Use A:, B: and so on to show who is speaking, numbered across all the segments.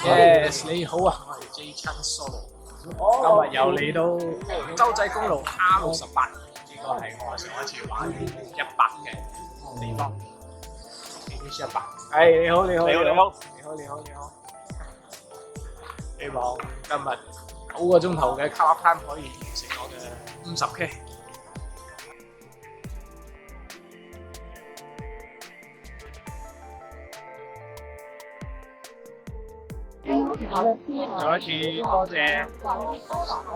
A: Yes，你好啊，我係 J 親 Solo，今日又嚟到洲際公路 R68，呢個係我上一次玩100嘅地方。Finish 100，你好，你好，你好，你好，你好，你好，你好。希望今日9個鐘頭嘅 Car Time 可以完成我嘅50K。再一次多謝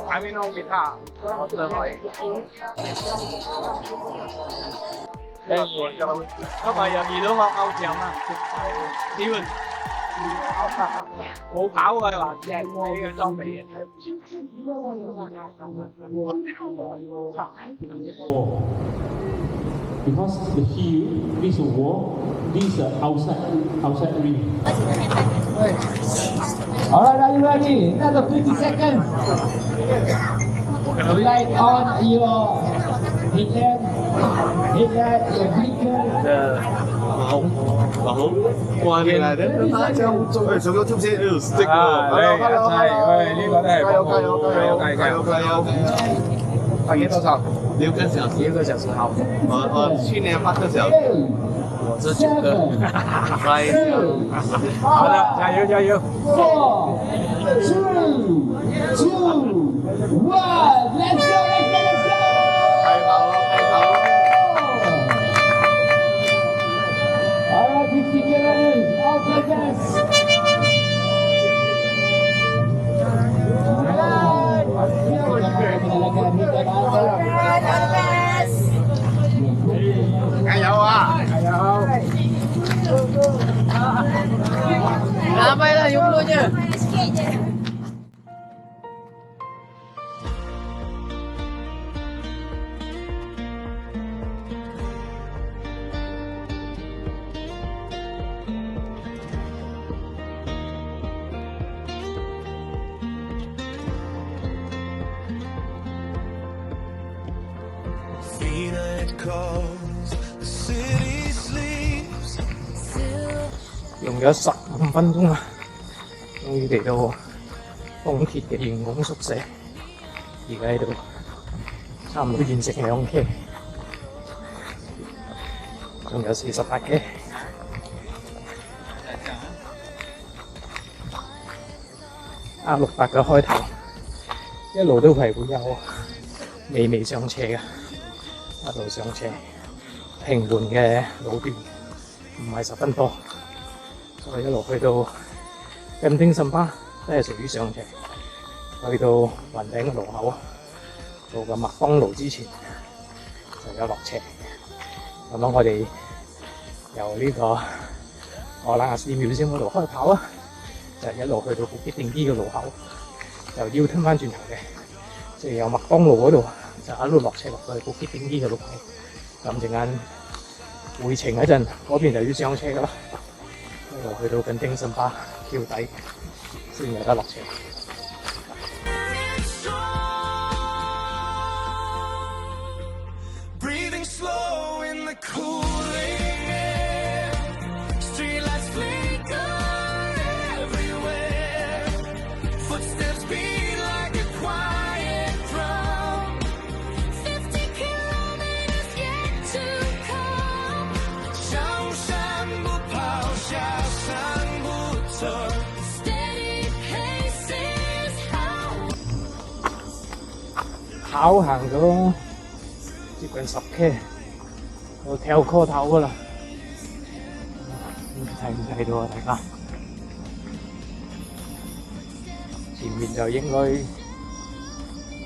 A: 海邊撈吉他我兩位，今日又遇到我偶像啊！點冇跑嘅話，正你嘅裝備嘅。
B: Because the hill, this wall, this outside ring. Alright, are you ready? Another 50 seconds. Light on your headlamp, your beacon.
C: 哇！你嚟咧，仲有貼士呢度 stick 喎，
A: 呢個都係大約多少
C: 6個小時，
A: ？6個小時好。
C: 我去年8個小時，我這9個，
A: 好的，加油加油！
B: 4, 3, 2, 1, let's go!
C: 開跑咯，開跑咯！
B: Alright, 50 kilometers, all focus. Alright.
C: 加油啊！
A: 加油！Ramai
D: lah jumlahnya.
E: Calls, the city sleeps.
A: 用咗15分鐘啊，終於嚟到東鐵嘅員工宿舍，而家喺度差唔多完成2K，仲有48K。R68嘅開頭一路都係會有微微上斜嘅。一路上斜，平緩嘅路段唔係十分多，所以一路去到近丁森巴都係屬於上斜。去到雲頂嘅路口，到個麥當勞之前就有落斜。咁樣我哋由呢個荷蘭史廟先嗰度開跑啊，就一路去到布基定基嘅路口，就要吞翻轉頭嘅，即係由麥當勞嗰度。就一路落斜落去布基丁基嘅路口，咁陣間回程嗰陣，嗰邊就要上車噶啦，一路去到近丁森巴橋底先有得落斜。
E: Breathing slow in the cooling air. Streetlights flicker everywhere. Footsteps beat like a quiet drum. 50 kilometers yet to come. 上山不跑，下山不走。Steady pace is how
A: 跑行咗接近10K，我跳 call 頭噶啦，睇唔睇到啊大家？前面就應該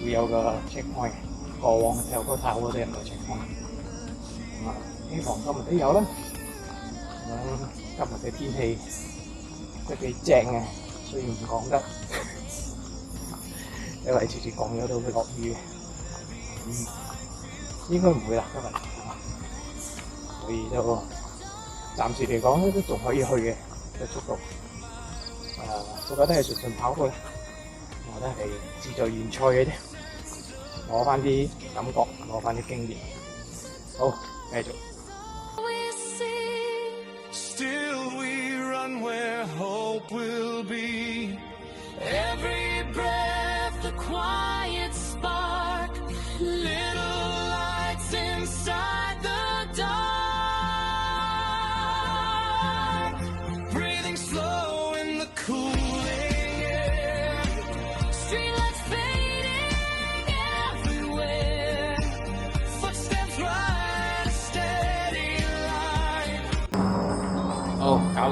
A: 會有個 checkpoint， 過往跳 call 頭嗰啲人嘅 checkpoint， 希望今日都有啦。今日嘅天氣都幾正嘅，雖然唔講得，因為次次講咗都會落雨嘅。應該唔會啦，今日，所以就暫時嚟講都仲可以去嘅速度。我覺得係順順跑過啦，我覺得係志在遠賽嘅啫，攞翻啲感覺，攞翻啲經驗。好，繼續。
E: Still we run where hope will be.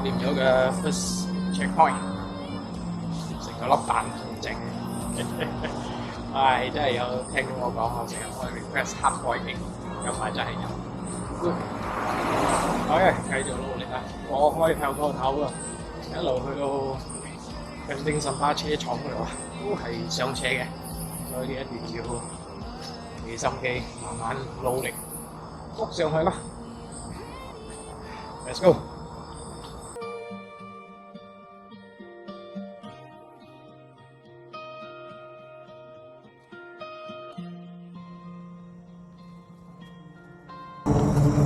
A: 掂咗嘅 first checkpoint， 食咗粒蛋仲正。唉，真係有聽我講，我成日開 request hard boiling，今晚真係有。好嘅，繼續努力啦！我開透個頭啊，一路去到近丁森巴車廠嗰度啊，都係上斜嘅，所以呢一段要俾心機，慢慢努力撲上去啦。Let's go！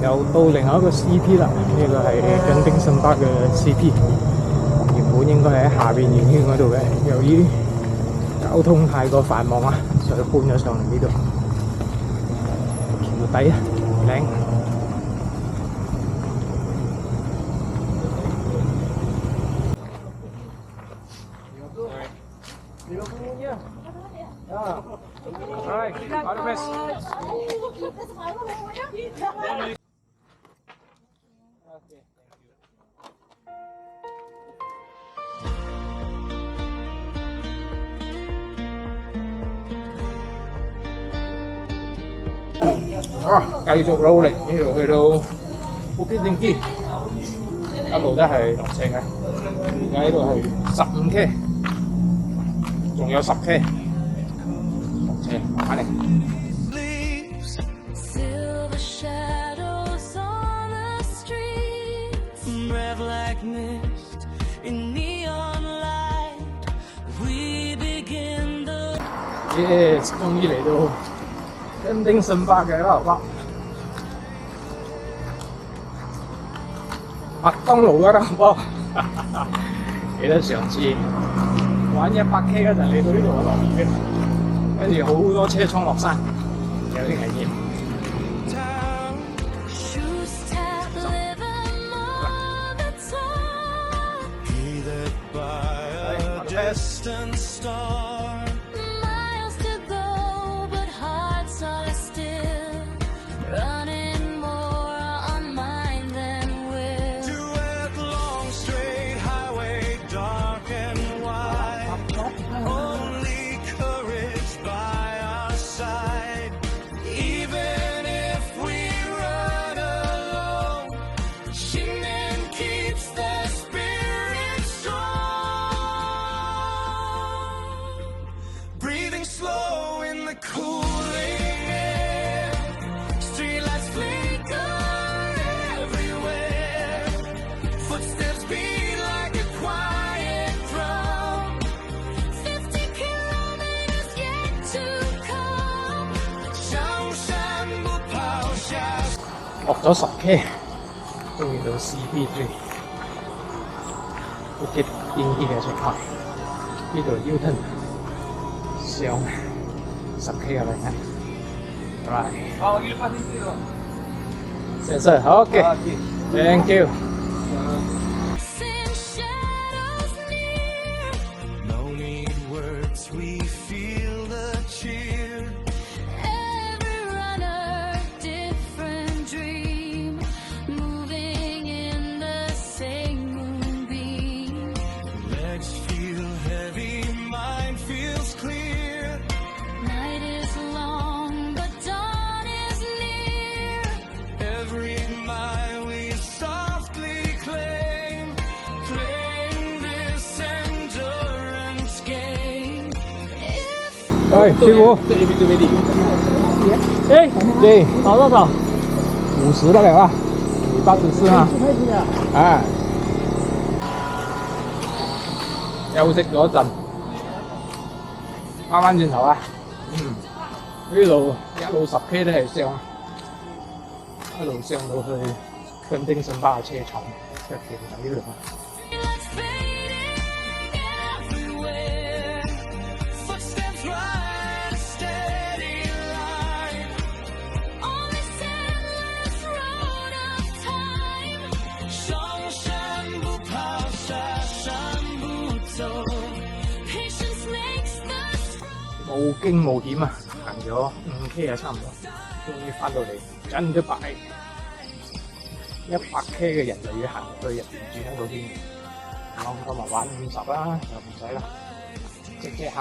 A: 又到另外一個 CP 啦，呢個係近丁森巴嘅 CP， 原本應該係喺下邊影圈嗰度嘅，由於交通太過繁忙啊，所以搬咗上嚟呢度。橋底啊，靚！All the best. 繼續努力，呢度去到Bukit Tinggi，一路都係落斜嘅。而家呢度係15K， 仲有10K， 落斜，慢慢嚟。
E: Silver shadows on the streets, red like mist in neon light. We begin the
A: Yes， 終於嚟到近丁森巴嘅啦，哇！麥當勞嘅啦，哇！記得上次玩100K 嗰陣，你到呢度落雨嘅，跟住好多車衝落山，有啲危險。
E: shoes tap living on the top.
D: Guided by a distant star.
E: Miles to go, but hearts are still running more on mine than will.
D: Duet long straight highway, dark and wide. Only courage by our side. Even if we run alone, Shinen keeps the spirit strong. Breathing slow in the cooling air. Streetlights flicker everywhere. Footsteps beat like a quiet drum.
E: 50 kilometers yet to come.
D: 上山不抛下。
A: 落咗10K， 終於到 CP3 Bukit Tinggi嘅出口，呢度 U-turn 上10K 嘅嚟緊。Right，
C: 好，我發啲資料。
A: 謝謝，好嘅，Thank you。
E: Send shadows near.
D: No need words, we feel the cheer.
E: Every runner, different dream. Moving in the same moonbeam.
D: Legs feel heavy, mind feels clear.
E: Night is long, but dawn is near.
D: Every mile we softly claim this endurance game.
E: If
A: 喂，師傅，對，找多少？50得了啊，你84啊？啊，休息咗一陣，翻返轉頭啊，呢度一路10K 都係上，一路上到去近丁森巴嘅車廠嘅橋底度啊。
E: it's fading everywhere.
D: Footsteps ride a steady line.
E: On this endless road of time.
D: 上山不抛下，山不走。
E: Patience makes the
A: 無驚無險啊，行咗5K 啊，差唔多，終於翻到嚟真嘅白。100K 嘅人就要行去入邊轉一個圈。我今日玩50啦，就唔使啦，即行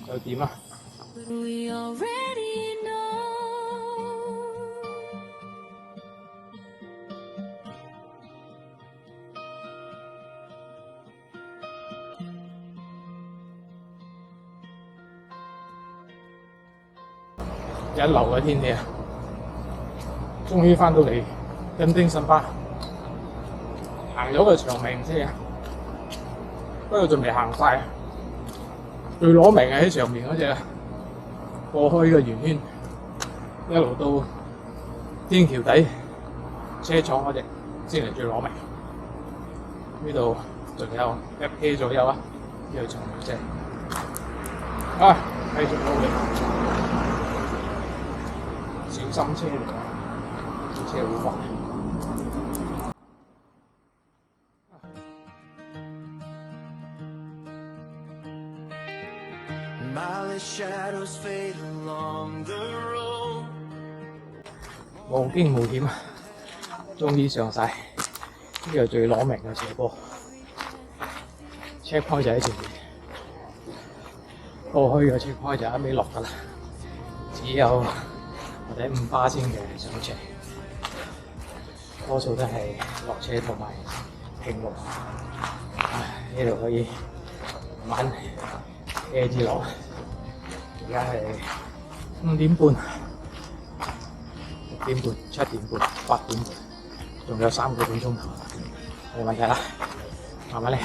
A: 就點啦。
E: But we already know.
A: 一流嘅天氣啊！終於翻到嚟恩丁森巴，行咗個長命車，不過仲未行晒。最攞命係喺上面嗰隻過開嘅圓圈，一路到天橋底車廠嗰隻先係最攞命。呢度仲有1K 左右啊，呢個長命車。啊，繼續努力。小心車嚟㗎，車好快。無驚無險啊！終於上晒，呢個最攞命嘅斜坡。checkpoint 就喺前面，過去嘅 checkpoint 就一味落㗎啦，只有或者5%嘅上斜，多數都係落車同埋平路。呢度可以慢慢車住落。而家係5點半、6點半、7點半、8點半，仲有3個半鐘頭，冇問題啦，慢慢嚟。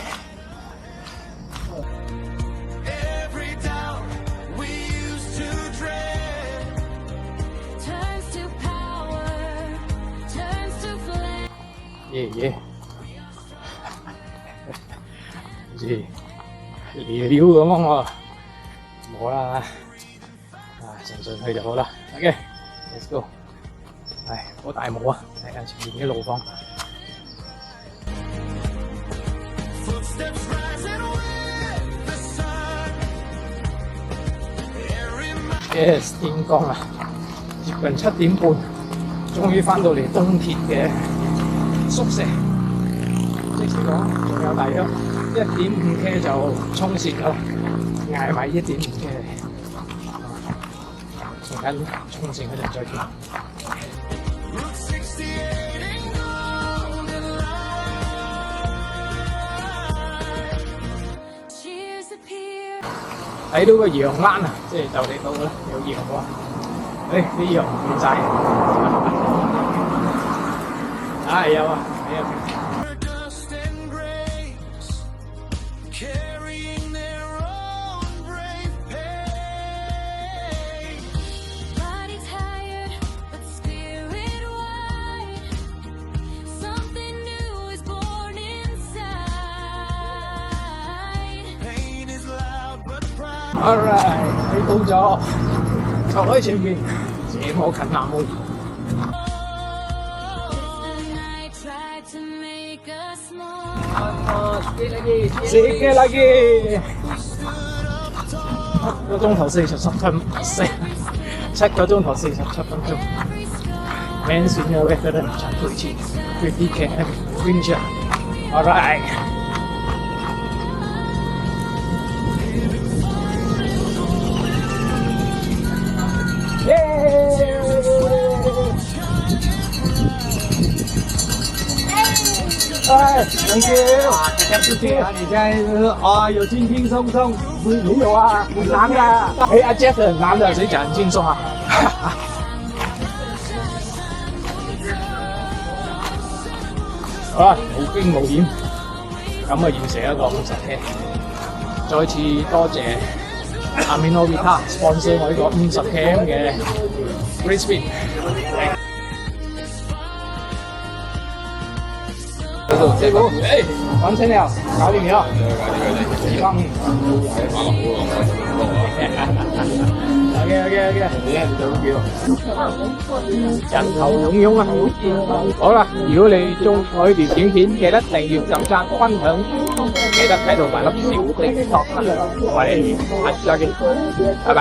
A: 耶！好似離了咁喎，冇啦，順順去就好啦。OK，let's go。好大霧啊！睇下前面啲路況。Yes， 天光啦，接近7點半，終於翻到嚟東鐵嘅宿舍，即是講仲有大約1.5K 就衝線啦，捱埋1.5K， 陣間衝線嗰陣再見。睇到個羊欄啊，即係就嚟到啦，有羊喎，啲羊變晒。有啊，有。Alright， 你到咗，就喺前面，這麼近那麼遠。Sikit lagi. 7個鐘頭47分，7個鐘頭47分鐘。Men's in your veteran 50 km winter. Alright. Thank you， 謝謝你真係有輕輕鬆鬆，沒有啊，很難的。阿 Jeff 很難的，誰講很輕鬆啊？好啦，無驚無險，咁啊完成一個50K。再次多謝Aminovita sponsor 我呢個50K 嘅 Great Speed。師傅，完成了，搞掂了。希望。OK， 人頭湧湧啊！好啦，如果你中意我呢段短片，記得訂閱、撳讚、分享，記得喺度埋粒小叮當，我哋下次再見，拜拜。